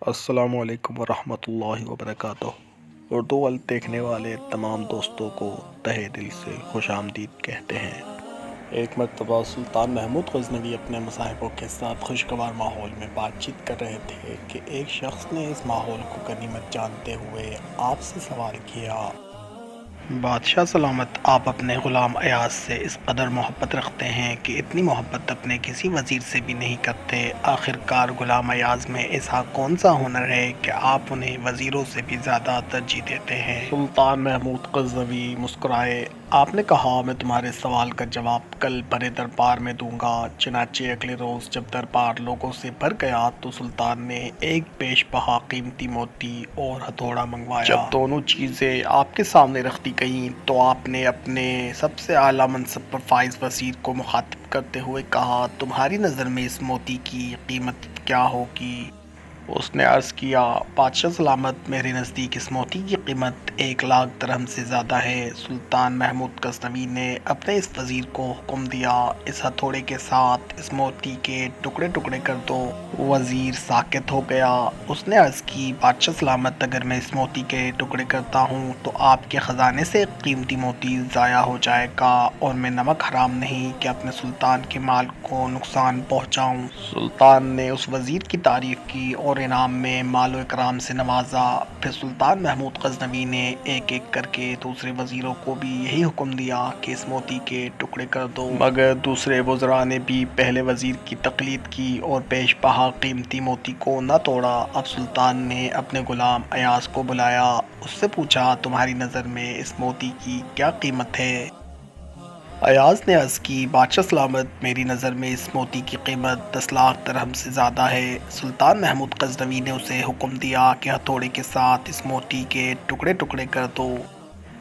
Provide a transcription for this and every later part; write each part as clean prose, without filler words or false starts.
السلام علیکم ورحمۃ اللہ وبرکاتہ۔ اردو ورلڈ دیکھنے والے تمام دوستوں کو تہہ دل سے خوش آمدید کہتے ہیں۔ ایک مرتبہ سلطان محمود غزنوی اپنے مصاحبوں کے ساتھ خوشگوار ماحول میں بات چیت کر رہے تھے کہ ایک شخص نے اس ماحول کو غنیمت جانتے ہوئے آپ سے سوال کیا: بادشاہ سلامت، آپ اپنے غلام ایاز سے اس قدر محبت رکھتے ہیں کہ اتنی محبت اپنے کسی وزیر سے بھی نہیں کرتے۔ آخر کار غلام ایاز میں ایسا کون سا ہنر ہے کہ آپ انہیں وزیروں سے بھی زیادہ ترجیح دیتے ہیں؟ سلطان محمود غزنوی مسکرائے۔ آپ نے کہا، میں تمہارے سوال کا جواب کل بڑے دربار میں دوں گا۔ چنانچہ اگلے روز جب دربار لوگوں سے بھر گیا تو سلطان نے ایک بیش بہا قیمتی موتی اور ہتھوڑا منگوایا۔ جب دونوں چیزیں آپ کے سامنے رکھ دی گئیں تو آپ نے اپنے سب سے اعلیٰ منصب پر فائز وزیر کو مخاطب کرتے ہوئے کہا: تمہاری نظر میں اس موتی کی قیمت کیا ہوگی؟ اس نے عرض کیا: بادشاہ سلامت، میرے نزدیک اس موتی کی قیمت 1,00,000 درہم سے زیادہ ہے۔ سلطان محمود غزنوی نے اپنے اس وزیر کو حکم دیا: اس ہتھوڑے کے ساتھ اس موتی کے ٹکڑے ٹکڑے کر دو۔ وزیر ساکت ہو گیا۔ اس نے عرض کی: بادشاہ سلامت، اگر میں اس موتی کے ٹکڑے کرتا ہوں تو آپ کے خزانے سے قیمتی موتی ضائع ہو جائے گا، اور میں نمک حرام نہیں کہ اپنے سلطان کے مال کو نقصان پہنچاؤں۔ سلطان نے اس وزیر کی تعریف کی اور انعام میں مال و اکرام سے نوازا۔ پھر سلطان محمود غزنوی نے ایک ایک کر کے دوسرے وزیروں کو بھی یہی حکم دیا کہ اس موتی کے ٹکڑے کر دو، مگر دوسرے وزراء نے بھی پہلے وزیر کی تقلید کی اور بیش بہا قیمتی موتی کو نہ توڑا۔ اب سلطان نے اپنے غلام ایاز کو بلایا۔ اس سے پوچھا: تمہاری نظر میں اس موتی کی کیا قیمت ہے؟ ایاز نے عرض کی: بادشاہ سلامت، میری نظر میں اس موتی کی قیمت 10,00,000 درہم سے زیادہ ہے۔ سلطان محمود غزنوی نے اسے حکم دیا کہ ہتھوڑے کے ساتھ اس موتی کے ٹکڑے ٹکڑے کر دو۔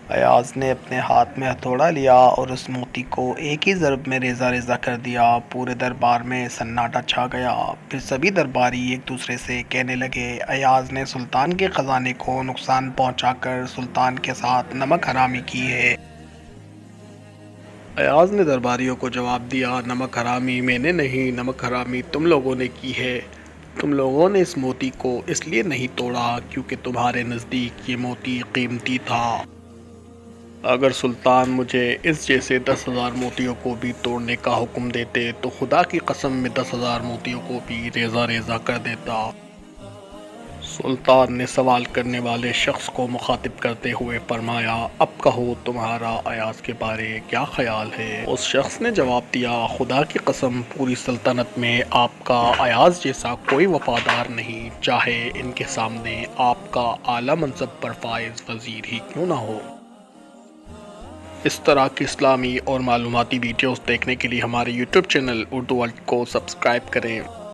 ایاز نے اپنے ہاتھ میں ہتھوڑا لیا اور اس موتی کو ایک ہی ضرب میں ریزہ ریزہ کر دیا۔ پورے دربار میں سناٹا چھا گیا۔ پھر سبھی درباری ایک دوسرے سے کہنے لگے: ایاز نے سلطان کے خزانے کو نقصان پہنچا کر سلطان کے ساتھ نمک حرامی کی ہے۔ ایاز نے درباریوں کو جواب دیا: نمک حرامی میں نے نہیں، نمک حرامی تم لوگوں نے کی ہے۔ تم لوگوں نے اس موتی کو اس لیے نہیں توڑا کیونکہ تمہارے نزدیک یہ موتی قیمتی تھا۔ اگر سلطان مجھے اس جیسے 10,000 موتیوں کو بھی توڑنے کا حکم دیتے تو خدا کی قسم میں 10,000 موتیوں کو بھی ریزہ ریزہ کر دیتا۔ سلطان نے سوال کرنے والے شخص کو مخاطب کرتے ہوئے فرمایا: اب کہو، تمہارا ایاز کے بارے کیا خیال ہے؟ اس شخص نے جواب دیا: خدا کی قسم، پوری سلطنت میں آپ کا ایاز جیسا کوئی وفادار نہیں، چاہے ان کے سامنے آپ کا اعلیٰ منصب پر فائز وزیر ہی کیوں نہ ہو۔ اس طرح کی اسلامی اور معلوماتی ویڈیوز دیکھنے کے لیے ہمارے یوٹیوب چینل اردو ورلڈ کو سبسکرائب کریں۔